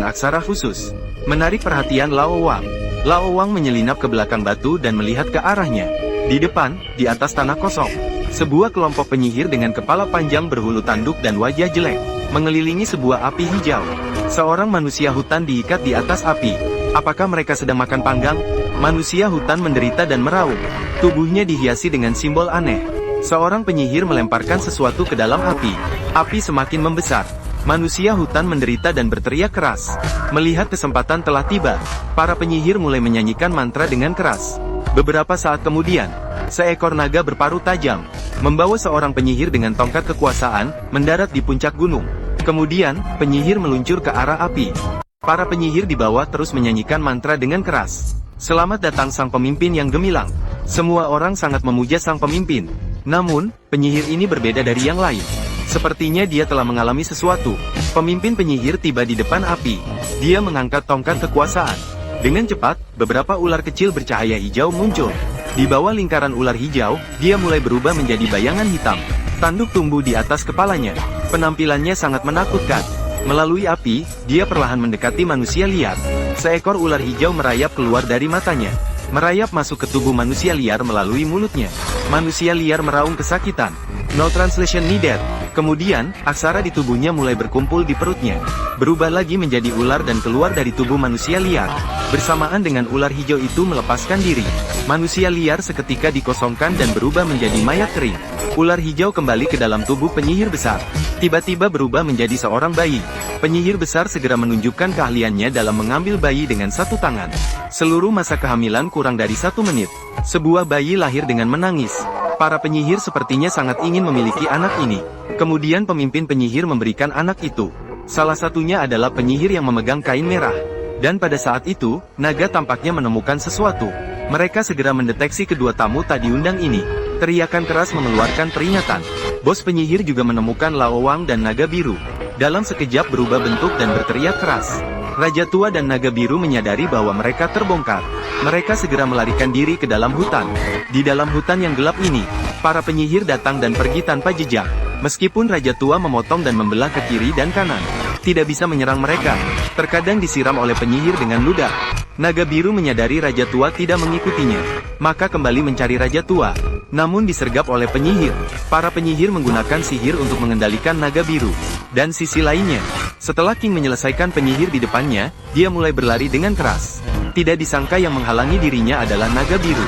dengan aksara khusus. Menarik perhatian Lao Wang. Lao Wang menyelinap ke belakang batu dan melihat ke arahnya. Di depan, di atas tanah kosong, sebuah kelompok penyihir dengan kepala panjang berhulu tanduk dan wajah jelek, mengelilingi sebuah api hijau. Seorang manusia hutan diikat di atas api. Apakah mereka sedang makan panggang? Manusia hutan menderita dan meraung. Tubuhnya dihiasi dengan simbol aneh. Seorang penyihir melemparkan sesuatu ke dalam api. Api semakin membesar. Manusia hutan menderita dan berteriak keras. Melihat kesempatan telah tiba, para penyihir mulai menyanyikan mantra dengan keras. Beberapa saat kemudian, seekor naga berparuh tajam, membawa seorang penyihir dengan tongkat kekuasaan, mendarat di puncak gunung. Kemudian, penyihir meluncur ke arah api. Para penyihir di bawah terus menyanyikan mantra dengan keras. Selamat datang sang pemimpin yang gemilang. Semua orang sangat memuja sang pemimpin. Namun, penyihir ini berbeda dari yang lain. Sepertinya dia telah mengalami sesuatu. Pemimpin penyihir tiba di depan api. Dia mengangkat tongkat kekuasaan. Dengan cepat, beberapa ular kecil bercahaya hijau muncul. Di bawah lingkaran ular hijau, dia mulai berubah menjadi bayangan hitam. Tanduk tumbuh di atas kepalanya. Penampilannya sangat menakutkan. Melalui api, dia perlahan mendekati manusia liar. Seekor ular hijau merayap keluar dari matanya. Merayap masuk ke tubuh manusia liar melalui mulutnya. Manusia liar meraung kesakitan. No translation needed. Kemudian, aksara di tubuhnya mulai berkumpul di perutnya. Berubah lagi menjadi ular dan keluar dari tubuh manusia liar. Bersamaan dengan ular hijau itu melepaskan diri. Manusia liar seketika dikosongkan dan berubah menjadi mayat kering. Ular hijau kembali ke dalam tubuh penyihir besar. Tiba-tiba berubah menjadi seorang bayi. Penyihir besar segera menunjukkan keahliannya dalam mengambil bayi dengan satu tangan. Seluruh masa kehamilan kurang dari 1 menit. Sebuah bayi lahir dengan menangis. Para penyihir sepertinya sangat ingin memiliki anak ini. Kemudian pemimpin penyihir memberikan anak itu. Salah satunya adalah penyihir yang memegang kain merah. Dan pada saat itu, naga tampaknya menemukan sesuatu. Mereka segera mendeteksi kedua tamu tak diundang ini. Teriakan keras mengeluarkan peringatan. Bos penyihir juga menemukan Lao Wang dan naga biru. Dalam sekejap berubah bentuk dan berteriak keras. Raja tua dan naga biru menyadari bahwa mereka terbongkar. Mereka segera melarikan diri ke dalam hutan. Di dalam hutan yang gelap ini, para penyihir datang dan pergi tanpa jejak. Meskipun Raja tua memotong dan membelah ke kiri dan kanan, tidak bisa menyerang mereka. Terkadang disiram oleh penyihir dengan ludah. Naga biru menyadari Raja tua tidak mengikutinya. Maka kembali mencari Raja tua. Namun disergap oleh penyihir. Para penyihir menggunakan sihir untuk mengendalikan naga biru. Dan sisi lainnya, setelah King menyelesaikan penyihir di depannya, dia mulai berlari dengan keras. Tidak disangka yang menghalangi dirinya adalah naga biru.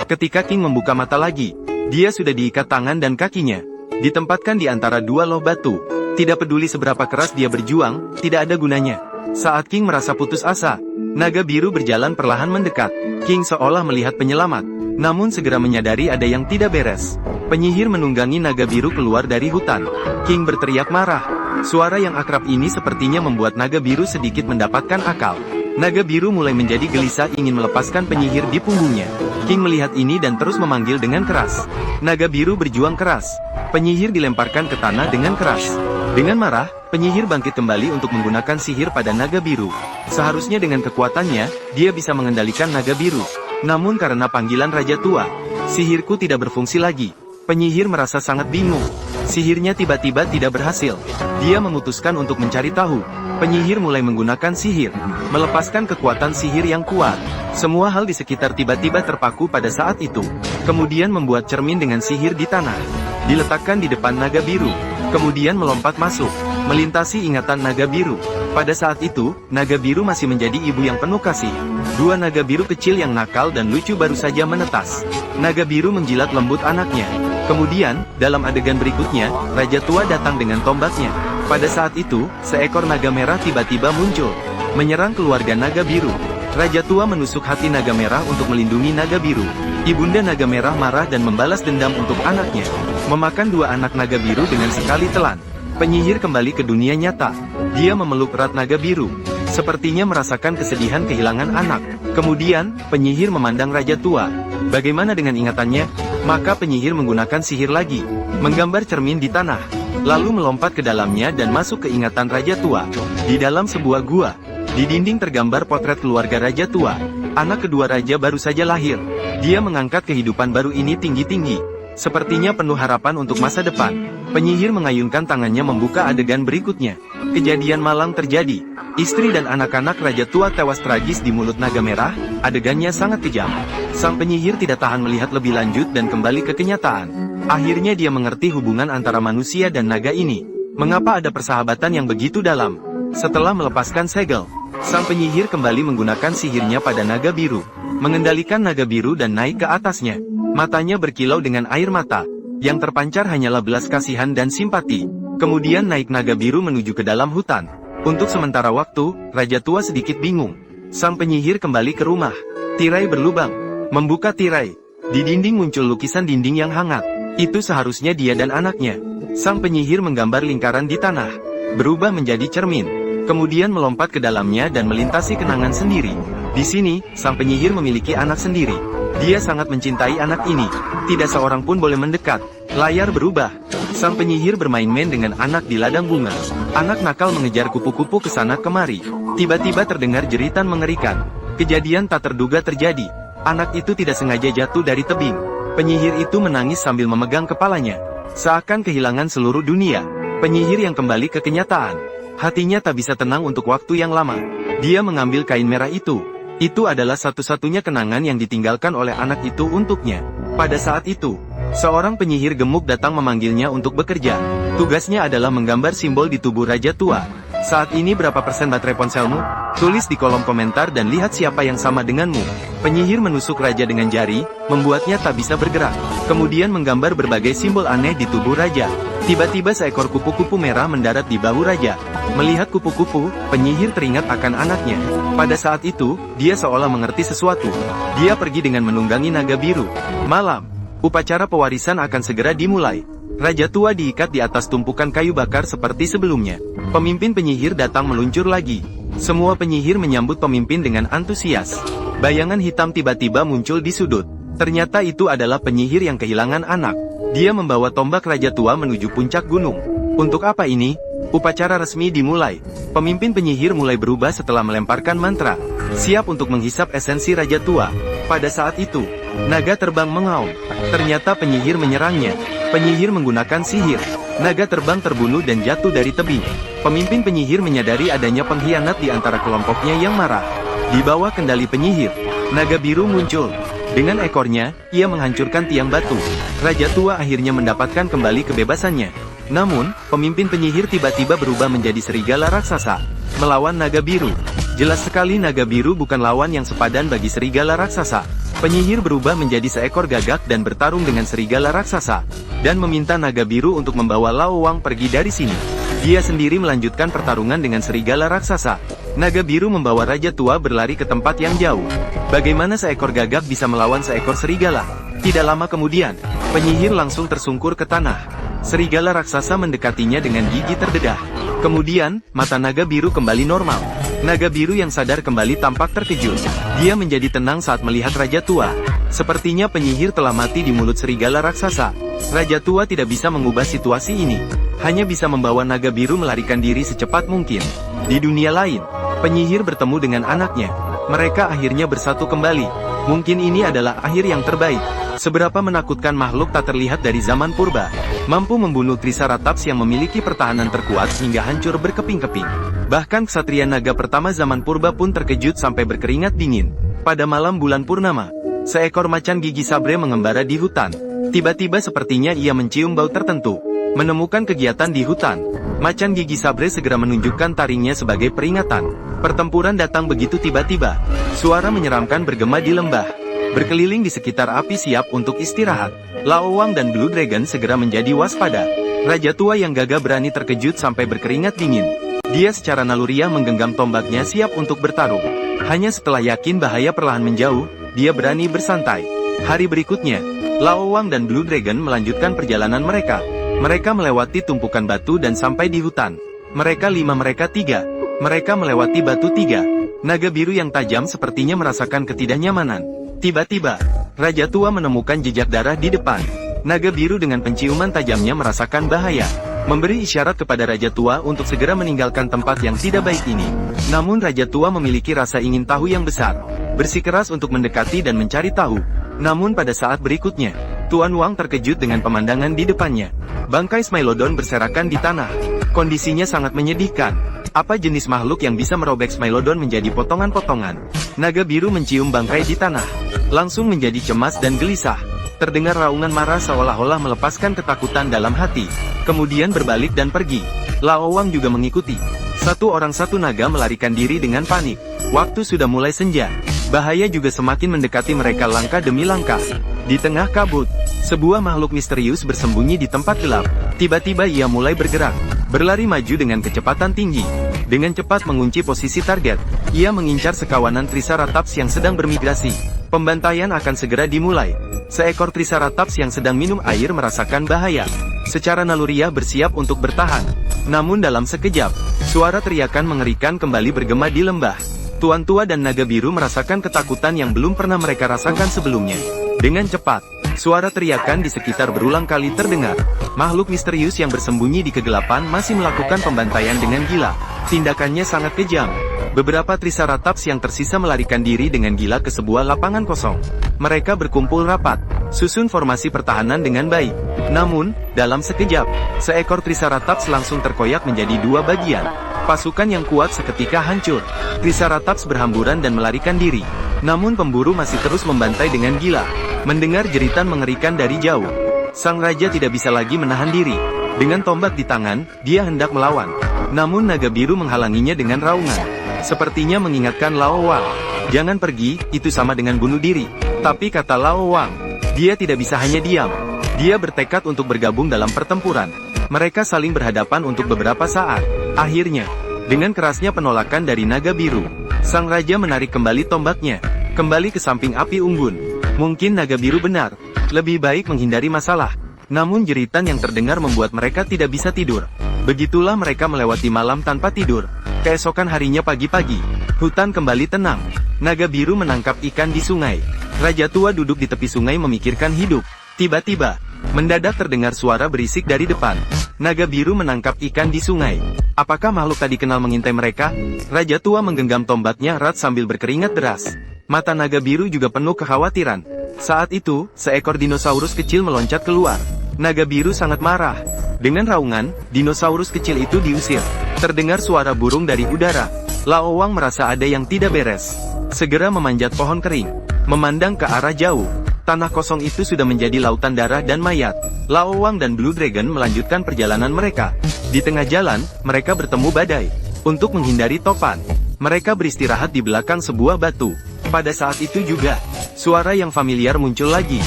Ketika King membuka mata lagi, dia sudah diikat tangan dan kakinya. Ditempatkan di antara dua loh batu. Tidak peduli seberapa keras dia berjuang, tidak ada gunanya. Saat King merasa putus asa, naga biru berjalan perlahan mendekat. King seolah melihat penyelamat, namun segera menyadari ada yang tidak beres. Penyihir menunggangi naga biru keluar dari hutan. King berteriak marah. Suara yang akrab ini sepertinya membuat naga biru sedikit mendapatkan akal. Naga biru mulai menjadi gelisah ingin melepaskan penyihir di punggungnya. King melihat ini dan terus memanggil dengan keras. Naga biru berjuang keras. Penyihir dilemparkan ke tanah dengan keras. Dengan marah, penyihir bangkit kembali untuk menggunakan sihir pada naga biru. Seharusnya dengan kekuatannya, dia bisa mengendalikan naga biru. Namun karena panggilan Raja tua, sihirku tidak berfungsi lagi. Penyihir merasa sangat bingung. Sihirnya tiba-tiba tidak berhasil. Dia memutuskan untuk mencari tahu. Penyihir mulai menggunakan sihir, melepaskan kekuatan sihir yang kuat. Semua hal di sekitar tiba-tiba terpaku pada saat itu. Kemudian membuat cermin dengan sihir di tanah. Diletakkan di depan naga biru. Kemudian melompat masuk, melintasi ingatan naga biru. Pada saat itu, naga biru masih menjadi ibu yang penuh kasih. Dua naga biru kecil yang nakal dan lucu baru saja menetas. Naga biru menjilat lembut anaknya. Kemudian, dalam adegan berikutnya, Raja tua datang dengan tombaknya. Pada saat itu, seekor naga merah tiba-tiba muncul, menyerang keluarga naga biru. Raja tua menusuk hati naga merah untuk melindungi naga biru. Ibunda naga merah marah dan membalas dendam untuk anaknya. Memakan dua anak naga biru dengan sekali telan. Penyihir kembali ke dunia nyata. Dia memeluk erat naga biru. Sepertinya merasakan kesedihan kehilangan anak. Kemudian, penyihir memandang Raja tua. Bagaimana dengan ingatannya? Maka penyihir menggunakan sihir lagi, menggambar cermin di tanah, lalu melompat ke dalamnya dan masuk ke ingatan Raja tua. Di dalam sebuah gua, di dinding tergambar potret keluarga Raja tua. Anak kedua raja baru saja lahir. Dia mengangkat kehidupan baru ini tinggi-tinggi. Sepertinya penuh harapan untuk masa depan. Penyihir mengayunkan tangannya membuka adegan berikutnya. Kejadian malang terjadi. Istri dan anak-anak raja tua tewas tragis di mulut naga merah. Adegannya sangat kejam. Sang penyihir tidak tahan melihat lebih lanjut dan kembali ke kenyataan. Akhirnya dia mengerti hubungan antara manusia dan naga ini. Mengapa ada persahabatan yang begitu dalam? Setelah melepaskan segel, sang penyihir kembali menggunakan sihirnya pada naga biru. Mengendalikan naga biru dan naik ke atasnya. Matanya berkilau dengan air mata. Yang terpancar hanyalah belas kasihan dan simpati. Kemudian naik naga biru menuju ke dalam hutan. Untuk sementara waktu, Raja Tua sedikit bingung. Sang penyihir kembali ke rumah. Tirai berlubang. Membuka tirai. Di dinding muncul lukisan dinding yang hangat. Itu seharusnya dia dan anaknya. Sang penyihir menggambar lingkaran di tanah. Berubah menjadi cermin. Kemudian melompat ke dalamnya dan melintasi kenangan sendiri. Di sini, sang penyihir memiliki anak sendiri. Dia sangat mencintai anak ini. Tidak seorang pun boleh mendekat. Layar berubah. Sang penyihir bermain-main dengan anak di ladang bunga. Anak nakal mengejar kupu-kupu ke sana kemari. Tiba-tiba terdengar jeritan mengerikan. Kejadian tak terduga terjadi. Anak itu tidak sengaja jatuh dari tebing. Penyihir itu menangis sambil memegang kepalanya. Seakan kehilangan seluruh dunia. Penyihir yang kembali ke kenyataan. Hatinya tak bisa tenang untuk waktu yang lama. Dia mengambil kain merah itu. Itu adalah satu-satunya kenangan yang ditinggalkan oleh anak itu untuknya. Pada saat itu, seorang penyihir gemuk datang memanggilnya untuk bekerja. Tugasnya adalah menggambar simbol di tubuh Raja Tua. Saat ini berapa persen baterai ponselmu? Tulis di kolom komentar dan lihat siapa yang sama denganmu. Penyihir menusuk Raja dengan jari, membuatnya tak bisa bergerak. Kemudian menggambar berbagai simbol aneh di tubuh Raja. Tiba-tiba seekor kupu-kupu merah mendarat di bahu Raja. Melihat kupu-kupu, penyihir teringat akan anaknya. Pada saat itu, dia seolah mengerti sesuatu. Dia pergi dengan menunggangi naga biru. Malam, upacara pewarisan akan segera dimulai. Raja Tua diikat di atas tumpukan kayu bakar seperti sebelumnya. Pemimpin penyihir datang meluncur lagi. Semua penyihir menyambut pemimpin dengan antusias. Bayangan hitam tiba-tiba muncul di sudut. Ternyata itu adalah penyihir yang kehilangan anak. Dia membawa tombak Raja Tua menuju puncak gunung. Untuk apa ini? Upacara resmi dimulai. Pemimpin penyihir mulai berubah setelah melemparkan mantra. Siap untuk menghisap esensi Raja Tua. Pada saat itu, naga terbang mengaum. Ternyata penyihir menyerangnya. Penyihir menggunakan sihir. Naga terbang terbunuh dan jatuh dari tebing. Pemimpin penyihir menyadari adanya pengkhianat di antara kelompoknya yang marah. Di bawah kendali penyihir, naga biru muncul. Dengan ekornya, ia menghancurkan tiang batu. Raja Tua akhirnya mendapatkan kembali kebebasannya. Namun, pemimpin penyihir tiba-tiba berubah menjadi serigala raksasa. Melawan naga biru. Jelas sekali naga biru bukan lawan yang sepadan bagi serigala raksasa. Penyihir berubah menjadi seekor gagak dan bertarung dengan serigala raksasa. Dan meminta naga biru untuk membawa Lao Wang pergi dari sini. Dia sendiri melanjutkan pertarungan dengan serigala raksasa. Naga biru membawa Raja Tua berlari ke tempat yang jauh. Bagaimana seekor gagak bisa melawan seekor serigala? Tidak lama kemudian, penyihir langsung tersungkur ke tanah. Serigala raksasa mendekatinya dengan gigi terdedah. Kemudian, mata naga biru kembali normal. Naga biru yang sadar kembali tampak terkejut. Dia menjadi tenang saat melihat Raja Tua. Sepertinya penyihir telah mati di mulut serigala raksasa. Raja Tua tidak bisa mengubah situasi ini. Hanya bisa membawa naga biru melarikan diri secepat mungkin. Di dunia lain, penyihir bertemu dengan anaknya. Mereka akhirnya bersatu kembali. Mungkin ini adalah akhir yang terbaik. Seberapa menakutkan makhluk tak terlihat dari zaman purba. Mampu membunuh Triceratops yang memiliki pertahanan terkuat hingga hancur berkeping-keping. Bahkan ksatria naga pertama zaman purba pun terkejut sampai berkeringat dingin. Pada malam bulan purnama, seekor macan gigi sabre mengembara di hutan. Tiba-tiba sepertinya ia mencium bau tertentu. Menemukan kegiatan di hutan, macan gigi sabre segera menunjukkan taringnya sebagai peringatan. Pertempuran datang begitu tiba-tiba. Suara menyeramkan bergema di lembah. Berkeliling di sekitar api siap untuk istirahat. Lao Wang dan Blue Dragon segera menjadi waspada. Raja Tua yang gagah berani terkejut sampai berkeringat dingin. Dia secara naluriah menggenggam tombaknya siap untuk bertarung. Hanya setelah yakin bahaya perlahan menjauh, dia berani bersantai. Hari berikutnya, Lao Wang dan Blue Dragon melanjutkan perjalanan mereka. Mereka melewati tumpukan batu dan sampai di hutan. Mereka 5 mereka 3. Mereka melewati batu 3. Naga biru yang tajam sepertinya merasakan ketidaknyamanan. Tiba-tiba, Raja Tua menemukan jejak darah di depan. Naga biru dengan penciuman tajamnya merasakan bahaya. Memberi isyarat kepada Raja Tua untuk segera meninggalkan tempat yang tidak baik ini. Namun Raja Tua memiliki rasa ingin tahu yang besar. Bersikeras untuk mendekati dan mencari tahu. Namun pada saat berikutnya, Tuan Wang terkejut dengan pemandangan di depannya. Bangkai Smilodon berserakan di tanah. Kondisinya sangat menyedihkan. Apa jenis makhluk yang bisa merobek Smilodon menjadi potongan-potongan? Naga biru mencium bangkai di tanah. Langsung menjadi cemas dan gelisah. Terdengar raungan marah seolah-olah melepaskan ketakutan dalam hati. Kemudian berbalik dan pergi. Lao Wang juga mengikuti. Satu orang satu naga melarikan diri dengan panik. Waktu sudah mulai senja. Bahaya juga semakin mendekati mereka langkah demi langkah. Di tengah kabut, sebuah makhluk misterius bersembunyi di tempat gelap. Tiba-tiba ia mulai bergerak. Berlari maju dengan kecepatan tinggi. Dengan cepat mengunci posisi target. Ia mengincar sekawanan Triceratops yang sedang bermigrasi. Pembantaian akan segera dimulai. Seekor Triceratops yang sedang minum air merasakan bahaya. Secara naluriah bersiap untuk bertahan. Namun dalam sekejap, suara teriakan mengerikan kembali bergema di lembah. Tuan Tua dan Naga Biru merasakan ketakutan yang belum pernah mereka rasakan sebelumnya. Dengan cepat, suara teriakan di sekitar berulang kali terdengar. Makhluk misterius yang bersembunyi di kegelapan masih melakukan pembantaian dengan gila. Tindakannya sangat kejam. Beberapa Triceratops yang tersisa melarikan diri dengan gila ke sebuah lapangan kosong. Mereka berkumpul rapat, susun formasi pertahanan dengan baik. Namun, dalam sekejap, seekor Triceratops langsung terkoyak menjadi dua bagian. Pasukan yang kuat seketika hancur. Triceratops berhamburan dan melarikan diri. Namun pemburu masih terus membantai dengan gila. Mendengar jeritan mengerikan dari jauh, sang raja tidak bisa lagi menahan diri. Dengan tombak di tangan, dia hendak melawan. Namun naga biru menghalanginya dengan raungan. Sepertinya mengingatkan Lao Wang. Jangan pergi, itu sama dengan bunuh diri. Tapi kata Lao Wang, dia tidak bisa hanya diam. Dia bertekad untuk bergabung dalam pertempuran. Mereka saling berhadapan untuk beberapa saat. Akhirnya, dengan kerasnya penolakan dari naga biru, sang raja menarik kembali tombaknya. Kembali ke samping api unggun. Mungkin naga biru benar. Lebih baik menghindari masalah. Namun jeritan yang terdengar membuat mereka tidak bisa tidur. Begitulah mereka melewati malam tanpa tidur. Keesokan harinya pagi-pagi, hutan kembali tenang. Naga biru menangkap ikan di sungai. Raja tua duduk di tepi sungai memikirkan hidup. Tiba-tiba, mendadak terdengar suara berisik dari depan. Naga biru menangkap ikan di sungai. Apakah makhluk tadi kenal mengintai mereka? Raja tua menggenggam tombaknya erat sambil berkeringat deras. Mata naga biru juga penuh kekhawatiran. Saat itu, seekor dinosaurus kecil meloncat keluar. Naga biru sangat marah. Dengan raungan, dinosaurus kecil itu diusir. Terdengar suara burung dari udara. Lao Wang merasa ada yang tidak beres. Segera memanjat pohon kering. Memandang ke arah jauh. Tanah kosong itu sudah menjadi lautan darah dan mayat. Lao Wang dan Blue Dragon melanjutkan perjalanan mereka. Di tengah jalan, mereka bertemu badai. Untuk menghindari topan, mereka beristirahat di belakang sebuah batu. Pada saat itu juga, suara yang familiar muncul lagi.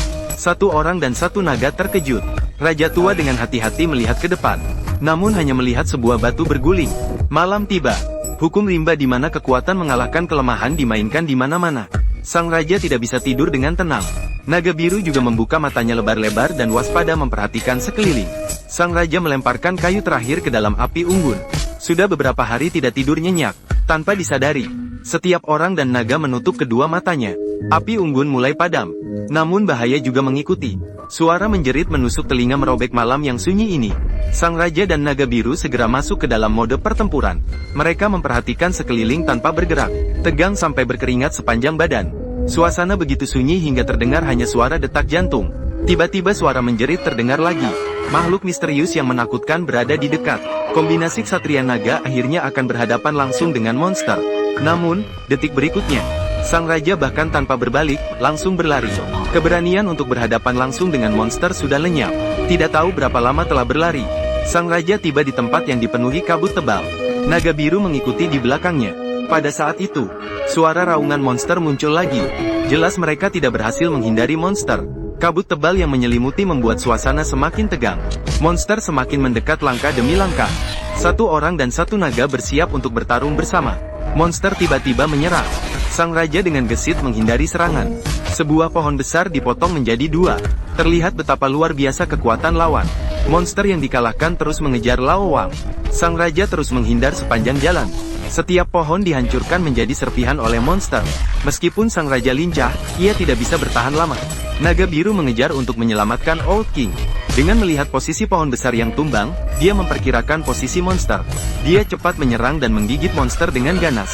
Satu orang dan satu naga terkejut. Raja tua dengan hati-hati melihat ke depan. Namun hanya melihat sebuah batu berguling. Malam tiba. Hukum rimba di mana kekuatan mengalahkan kelemahan dimainkan di mana-mana. Sang raja tidak bisa tidur dengan tenang. Naga biru juga membuka matanya lebar-lebar dan waspada memperhatikan sekeliling. Sang raja melemparkan kayu terakhir ke dalam api unggun. Sudah beberapa hari tidak tidur nyenyak. Tanpa disadari, setiap orang dan naga menutup kedua matanya. Api unggun mulai padam. Namun bahaya juga mengikuti. Suara menjerit menusuk telinga merobek malam yang sunyi ini. Sang raja dan naga biru segera masuk ke dalam mode pertempuran. Mereka memperhatikan sekeliling tanpa bergerak. Tegang sampai berkeringat sepanjang badan. Suasana begitu sunyi hingga terdengar hanya suara detak jantung. Tiba-tiba suara menjerit terdengar lagi. Makhluk misterius yang menakutkan berada di dekat. Kombinasi ksatria naga akhirnya akan berhadapan langsung dengan monster. Namun, detik berikutnya, sang raja bahkan tanpa berbalik, langsung berlari. Keberanian untuk berhadapan langsung dengan monster sudah lenyap. Tidak tahu berapa lama telah berlari. Sang raja tiba di tempat yang dipenuhi kabut tebal. Naga biru mengikuti di belakangnya. Pada saat itu, suara raungan monster muncul lagi. Jelas mereka tidak berhasil menghindari monster. Kabut tebal yang menyelimuti membuat suasana semakin tegang. Monster semakin mendekat langkah demi langkah. Satu orang dan satu naga bersiap untuk bertarung bersama. Monster tiba-tiba menyerang. Sang raja dengan gesit menghindari serangan. Sebuah pohon besar dipotong menjadi dua. Terlihat betapa luar biasa kekuatan lawan. Monster yang dikalahkan terus mengejar Lao Wang. Sang raja terus menghindar sepanjang jalan. Setiap pohon dihancurkan menjadi serpihan oleh monster. Meskipun sang raja lincah, ia tidak bisa bertahan lama. Naga biru mengejar untuk menyelamatkan Old King. Dengan melihat posisi pohon besar yang tumbang, dia memperkirakan posisi monster. Dia cepat menyerang dan menggigit monster dengan ganas.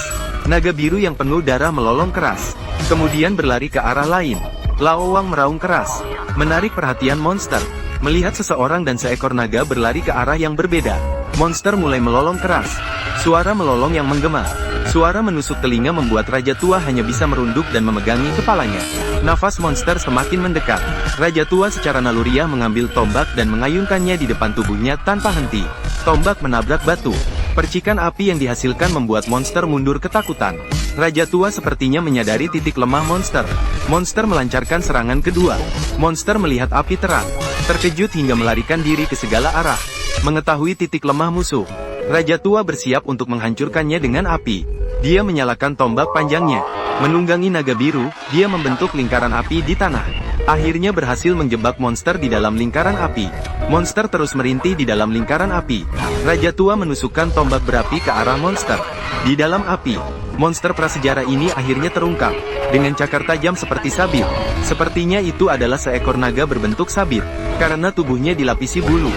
Naga biru yang penuh darah melolong keras. Kemudian berlari ke arah lain. Laowang meraung keras, menarik perhatian monster. Melihat seseorang dan seekor naga berlari ke arah yang berbeda, monster mulai melolong keras. Suara melolong yang menggema. Suara menusuk telinga membuat Raja Tua hanya bisa merunduk dan memegangi kepalanya. Nafas monster semakin mendekat. Raja Tua secara naluriah mengambil tombak dan mengayunkannya di depan tubuhnya tanpa henti. Tombak menabrak batu. Percikan api yang dihasilkan membuat monster mundur ketakutan. Raja Tua sepertinya menyadari titik lemah monster. Monster melancarkan serangan kedua. Monster melihat api terang, terkejut hingga melarikan diri ke segala arah. Mengetahui titik lemah musuh, Raja Tua bersiap untuk menghancurkannya dengan api. Dia menyalakan tombak panjangnya. Menunggangi naga biru, dia membentuk lingkaran api di tanah. Akhirnya berhasil menjebak monster di dalam lingkaran api. Monster terus merintih di dalam lingkaran api. Raja Tua menusukkan tombak berapi ke arah monster. Di dalam api, monster prasejarah ini akhirnya terungkap. Dengan cakar tajam seperti sabit. Sepertinya itu adalah seekor naga berbentuk sabit. Karena tubuhnya dilapisi bulu.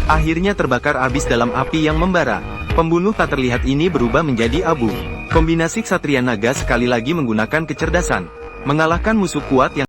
Akhirnya terbakar habis dalam api yang membara. Pembunuh tak terlihat ini berubah menjadi abu. Kombinasi Ksatria Naga sekali lagi menggunakan kecerdasan. Mengalahkan musuh kuat yang